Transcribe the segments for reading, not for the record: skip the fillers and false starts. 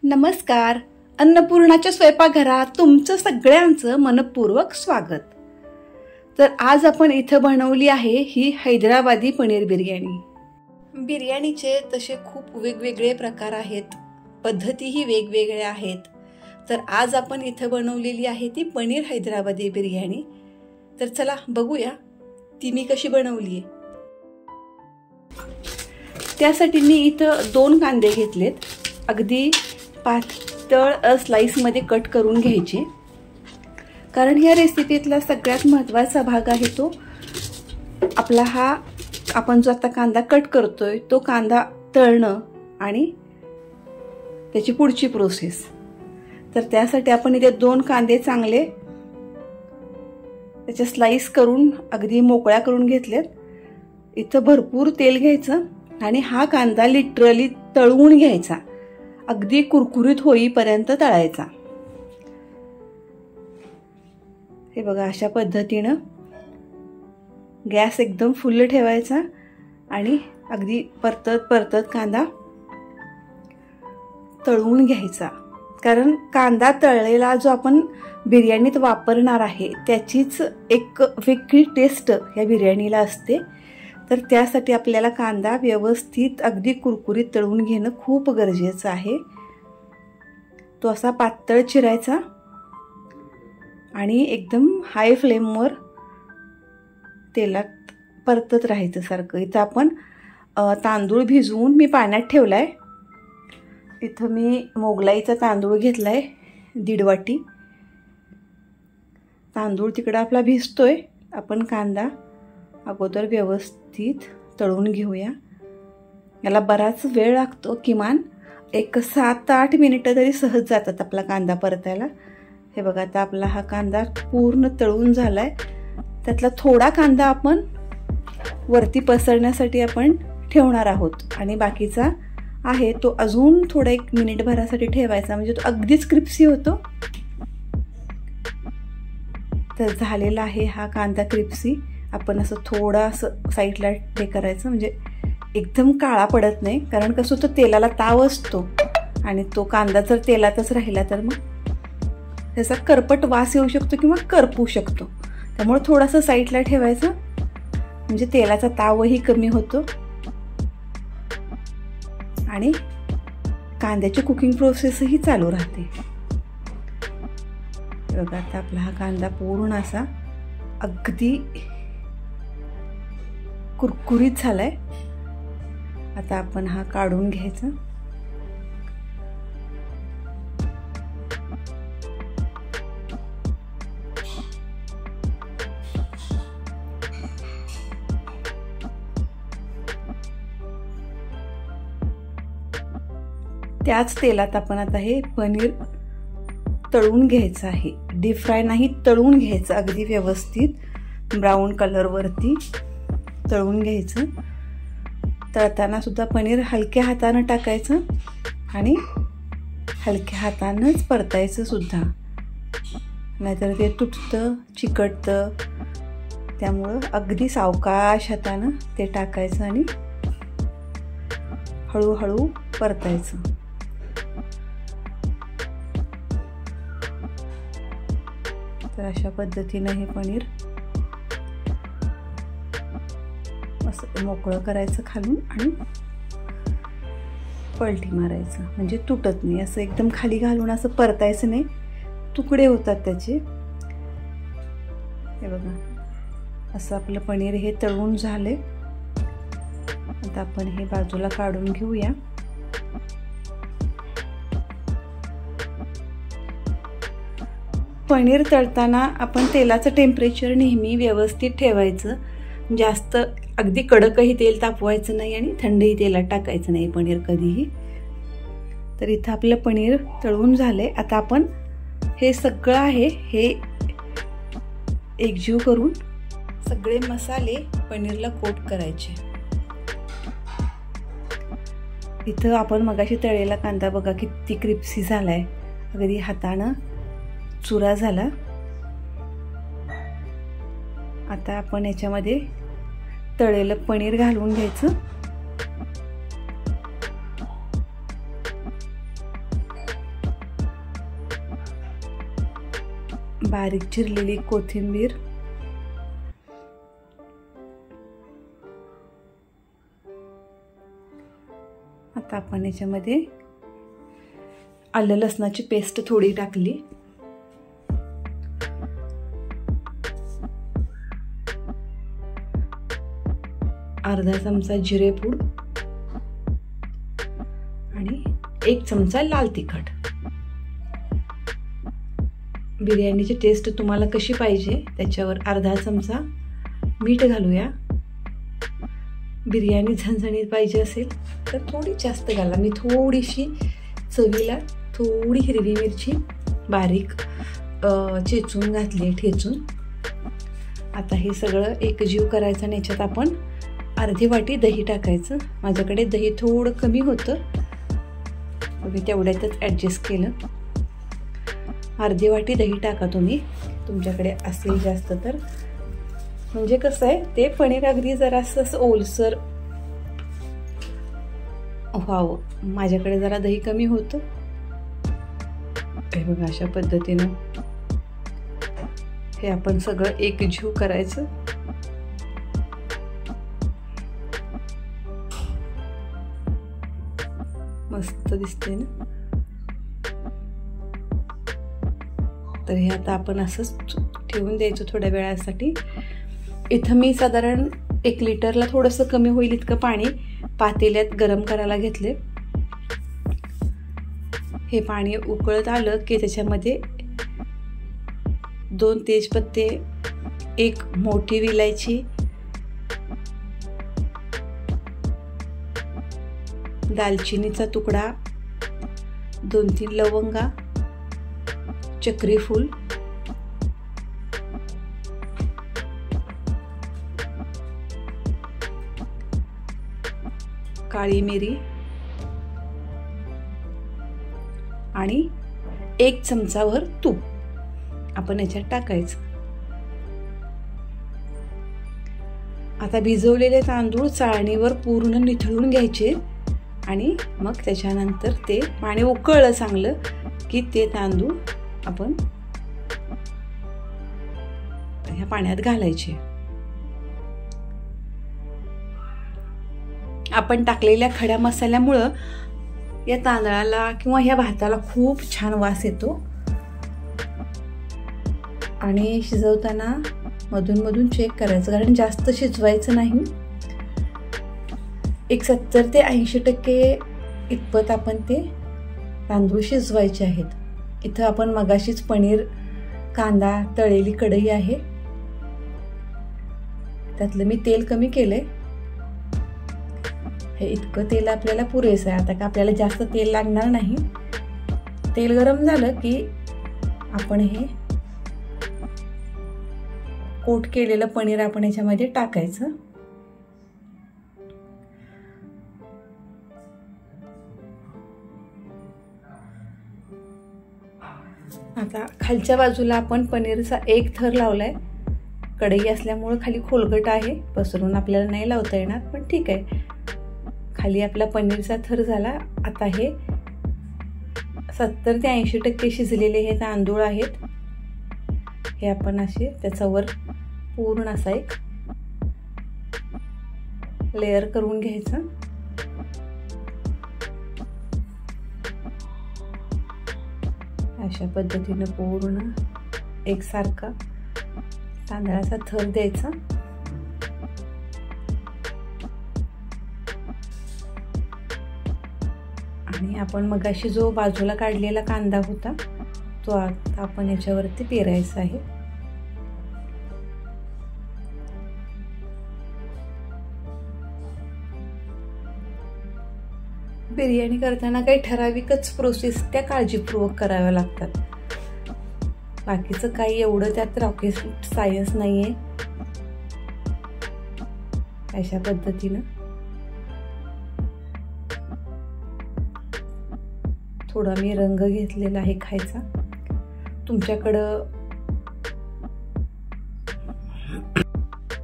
नमस्कार. अन्नपूर्णाच्या स्वयंपाकघरात तुमचं सगळ्यांचं मनपूर्वक स्वागत. तर आज आपण इथं बनवली आहे ही हैदराबादी पनीर बिर्याणी. बिर्याणीचे तसे खूप वेगवेगळे प्रकार आहेत, पद्धतीही वेगवेगळ्या आहेत. तर आज आपण इथं बनवलेली आहे ती पनीर हैदराबादी बिर्याणी. तर चला बघूया ती मी कशी बनवली आहे. त्यासाठी मी इथं 2 कांदे घेतलेत. अगदी पातळ स्लाइसमध्ये कट करून घ्यायचे, कारण या रेसिपीतला सगळ्यात महत्त्वाचा भाग आहे तो आपला हा आपण जो आता कांदा कट करतोय तो कांदा तळणं आणि त्याची पुढची प्रोसेस. तर त्यासाठी आपण इथे 2 कांदे चांगले त्याचे स्लाइस करून अगदी मोकळ्या करून घेतलेत. इथं भरपूर तेल घ्यायचं आणि हा कांदा लिटरली तळवून घ्यायचा, अगदी कुरकुरीत होईपर्यंत तळायचा. हे बघा, अशा पद्धतीनं गॅस एकदम फुल ठेवायचा आणि अगदी परतत कांदा तळवून घ्यायचा. कारण कांदा तळलेला जो आपण बिर्याणीत वापरणार आहे त्याचीच एक वेगळी टेस्ट या बिर्याणीला असते. तर त्यासाठी आपल्याला कांदा व्यवस्थित अगदी कुरकुरीत तळून घेणं खूप गरजेचं आहे. तो असा पातळ चिरायचा आणि एकदम हाय फ्लेमवर तेलात परतत राहायचं सारखं. इथं आपण तांदूळ भिजवून मी पाण्यात ठेवलाय. इथं मी मोगलाईचा तांदूळ घेतलाय 1.5 वाटी. तांदूळ तिकडं आपला भिजतोय. आपण कांदा अगोदर व्यवस्थित तळून घेऊया. याला बराच वेळ लागतो, किमान एक 7-8 मिनिटं तरी सहज जातात आपला कांदा परतायला. हे बघा, आता आपला हा कांदा पूर्ण तळून झालाय. त्यातला थोडा कांदा आपण वरती पसरण्यासाठी आपण ठेवणार आहोत आणि बाकीचा आहे तो अजून थोडा 1 मिनिटभरासाठी ठेवायचा, म्हणजे तो अगदीच क्रिप्सी होतो. तर झालेला आहे हा कांदा क्रिप्सी. आपण असं थोडा असं साईडला हे करायचं, म्हणजे एकदम काळा पडत नाही. कारण कसं होतं, तेलाला ताव असतो आणि तो कांदा जर तेलातच राहिला तर मग त्याचा करपट वास येऊ शकतो किंवा करपू शकतो. त्यामुळे थोडंसं साईडला ठेवायचं, म्हणजे तेलाचा तावही कमी होतो आणि कांद्याची कुकिंग प्रोसेसही चालू राहते. बघा, आता आपला हा कांदा पूर्ण असा अगदी कुरकुरीत झालाय. आता आपण हा काढून घ्यायचा. त्याच तेलात आपण आता हे पनीर तळून घ्यायचं आहे. डीप फ्राय नाही, तळून घ्यायचं अगदी व्यवस्थित ब्राऊन कलरवरती तळून घ्यायचं. तळताना सुद्धा पनीर हलक्या हातानं टाकायचं आणि हलक्या हातानंच परतायचं सुद्धा, नाहीतर ते तुटतं, चिकटतं. त्यामुळं अगदी सावकाश हातानं ते टाकायचं आणि हळूहळू परतायचं. तर अशा पद्धतीनं हे पनीर असं मोकळं करायचं खालून आणि पलटी मारायचं, म्हणजे तुटत नाही. असं एकदम खाली घालून असं परतायचं नाही, तुकडे होतात त्याचे. हे बघा, असं आपलं पनीर हे तळून झाले. आता आपण हे बाजूला काढून घेऊया. पनीर तळताना आपण तेलाचं टेम्परेचर नेहमी व्यवस्थित ठेवायचं. जास्त अगदी कडकही तेल तापवायचं नाही आणि थंडही तेलात टाकायचं नाही पनीर कधीही. तर इथं आपलं पनीर तळून झाले. आता आपण हे सगळं आहे हे एकजीव करून सगळे मसाले पनीरला कोट करायचे. इथं आपण मगाशी तळलेला कांदा बघा किती क्रिप्सी झालाय, अगदी हातानं चुरा झाला. आता आपण याच्यामध्ये तळलेलं पनीर घालून घ्यायचं बारीक चिरलेली कोथिंबीर, आता आपण याच्यामध्ये आलं लसणाची पेस्ट थोडी टाकली, अर्धा चमचा जिरेपूड आणि 1 चमचा लाल तिखट. बिर्याणीची टेस्ट तुम्हाला कशी पाहिजे त्याच्यावर अर्धा चमचा मीठ घालूया. बिर्याणी झणझणीत पाहिजे असेल तर थोडी जास्त घाला. मी थोडीशी चवीला थोडी हिरवी मिरची बारीक चेचून घातली, ठेचून. आता हे सगळं एकजीव करायचं आणि याच्यात आपण अर्धी वाटी दही टाकायचं. माझ्याकडे दही थोडं कमी होतं, मी तेवढ्यातच ॲडजस्ट केलं. अर्धी वाटी दही टाका तुम्ही, तुमच्याकडे असेल जास्त तर. म्हणजे कसं आहे, ते पनीर अगदी जरासं ओलसर व्हावं. माझ्याकडे जरा दही कमी होतं. हे बघा, अशा पद्धतीनं हे आपण सगळं एकजीव करायचं. मस्त दिसते ना. तर हे आता आपण असंच ठेवून द्यायचं थोड्या वेळासाठी. इथं मी साधारण 1 लिटरला थोडंसं कमी होईल इतकं पाणी पातेल्यात गरम करायला घेतले. हे पाणी उकळत आलं की त्याच्यामध्ये 2 तेजपत्ते, 1 मोठी विलायची, दालचिनीचा तुकडा, 2-3 लवंगा, चक्री फूल, काळी मिरी आणि 1 चमचाभर तूप आपण याच्यात टाकायचं. आता भिजवलेले तांदूळ चाळणीवर पूर्ण निथळून घ्यायचे आणि मग त्याच्यानंतर ते पाणी उकळलं चांगलं की ते तांदूळ आपण ह्या पाण्यात घालायचे. आपण टाकलेल्या खड्या मसाल्यामुळं या तांदळाला किंवा ह्या भाताला खूप छान वास येतो. आणि शिजवताना मधून मधून चेक करायचं, कारण जास्त शिजवायचं नाही. 70 ते 80% इतपत आपण ते तांदूळ शिजवायचे आहेत. इथं आपण मगाशीच पनीर, कांदा, तळलेली कढई आहे, त्यातलं मी तेल कमी केलंय. हे इतकं तेल आपल्याला पुरेसं आहे. आता का आपल्याला जास्त तेल लागणार नाही. तेल गरम झालं की आपण हे कोट केलेलं पनीर आपण याच्यामध्ये टाकायचं. आता खालच्या बाजूला आपण पनीरचा 1 थर लावलाय. कढई असल्यामुळे खाली खोलगट आहे, पसरून आपल्याला नाही लावता येणार, पण ठीक आहे. खाली आपला पनीरचा थर झाला. आता हे 70 ते 80% शिजलेले हे तांदूळ आहेत. हे आपण असे त्याच्यावर पूर्ण असा एक लेयर करून घ्यायचं. अशा पद्धतीने पूर्ण एकसारखा तांदळाचा थर द्यायचा. आणि आपण मगाशी जो बाजूला काढलेला कांदा होता तो आता आपण याच्यावरती पेरायचा आहे. बिर्याणी करताना काही ठराविकच प्रोसेस त्या काळजीपूर्वक कराव्या लागतात. बाकीचं काही एवढं त्यात रॉकेट सायन्स नाहीये. अशा पद्धतीनं थोडा मी रंग घेतलेला आहे खायचा. तुमच्याकडं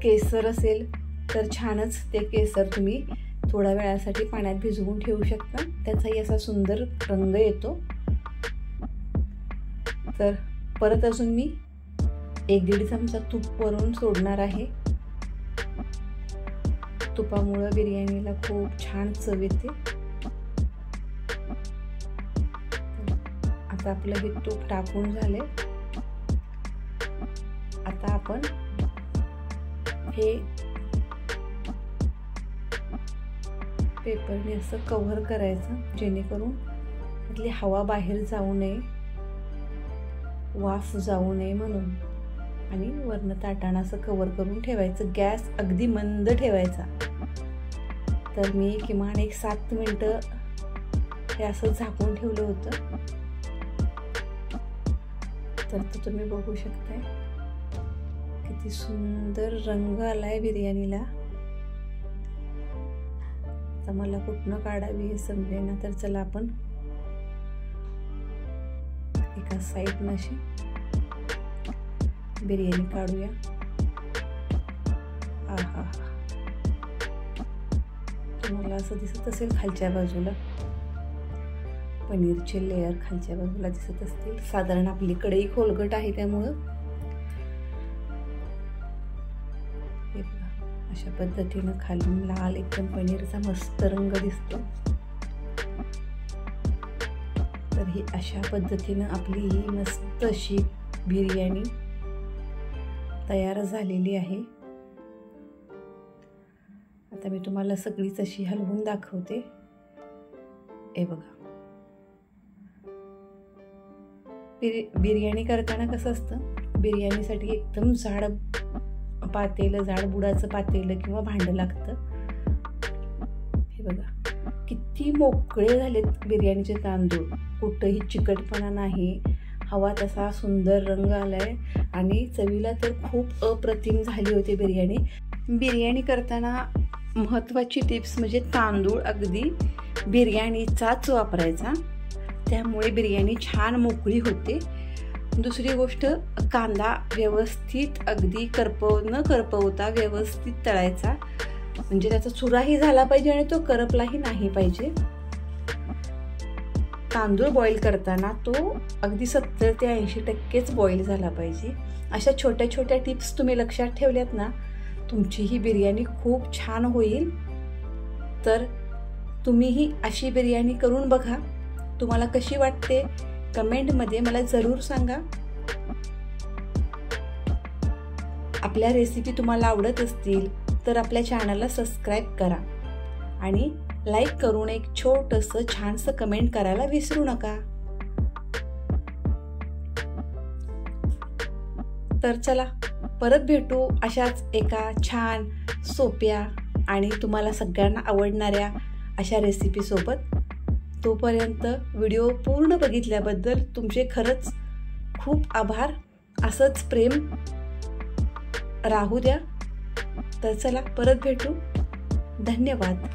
केसर असेल तर छानच. ते केसर तुम्ही थोड्या वेळासाठी पाण्यात भिजवून ठेवू शकता, त्याचाही असा सुंदर रंग येतो. तर परत अजून मी 1-1.5 चमचा तूप वरून सोडणार आहे. तुपामुळे बिर्याणीला खूप छान चव येते. आता आपलं हे तूप टाकून झाले. आता आपण हे पेपरने असं कव्हर करायचं, जेणेकरून त्यातली हवा बाहेर जाऊ नये, वाफ जाऊ नये म्हणून. आणि वरनं ताटानं असं कव्हर करून ठेवायचं. गॅस अगदी मंद ठेवायचा. तर मी किमान 7 मिनिटं हे असं झाकून ठेवलं होतं. तर तुम्ही बघू शकताय किती सुंदर रंग आलाय बिर्याणीला. आता मला कुठनं काढावी हे समजेना. तर चला आपण एका साईडनं अशी बिर्याणी काढूया. आहा, तुम्हाला असं दिसत असेल खालच्या बाजूला पनीरचे लेयर खालच्या बाजूला दिसत असतील. साधारण आपली कढई खोलगट आहे त्यामुळं हे बघा, अशा पद्धतीनं खालून लाल एकदम पनीरचा मस्त रंग दिसतो. तर ही अशा पद्धतीनं आपली ही मस्त अशी बिर्याणी तयार झालेली आहे. आता मी तुम्हाला सगळीच अशी हलवून दाखवते. हे बघा, बिर्याणी करताना कसं असतं, बिर्याणीसाठी एकदम जाड पातेलं, जाड बुडाचं पातेलं किंवा भांडं लागतं. हे बघा किती मोकळे झालेत बिर्याणीचे तांदूळ, कुठंही चिकटपणा नाही, हवा तसा सुंदर रंग आलाय आणि चवीला तर खूप अप्रतिम झाली होती बिर्याणी. बिर्याणी करताना महत्त्वाची टिप्स म्हणजे तांदूळ अगदी बिर्याणीचाच वापरायचा, त्यामुळे बिर्याणी छान मोकळी होते. दुसरी गोष्ट, कांदा व्यवस्थित अगदी न करपवता व्यवस्थित तळायचा, म्हणजे त्याचा चुराही झाला पाहिजे आणि तो करपलाही नाही पाहिजे. तांदूळ बॉईल करताना तो अगदी 70 ते 80% बॉईल झाला पाहिजे. अशा छोट्या छोट्या टिप्स तुम्ही लक्षात ठेवल्यात ना, तुमची ही बिर्याणी खूप छान होईल. तर तुम्हीही अशी बिर्याणी करून बघा. तुम्हाला कशी वाटते कमेंटमध्ये मला जरूर सांगा. आपल्या रेसिपी तुम्हाला आवडत असतील तर आपल्या चॅनलला सबस्क्राईब करा आणि लाईक करून एक छोटंसं छानसं कमेंट करायला विसरू नका. तर चला परत भेटू अशाच एका छान सोप्या आणि तुम्हाला सगळ्यांना आवडणाऱ्या अशा रेसिपीसोबत. तोपर्यंत व्हिडिओ पूर्ण बघितल्याबद्दल तुमचे खरंच खूप आभार. असंच प्रेम राहू द्या. तर चला परत भेटू. धन्यवाद.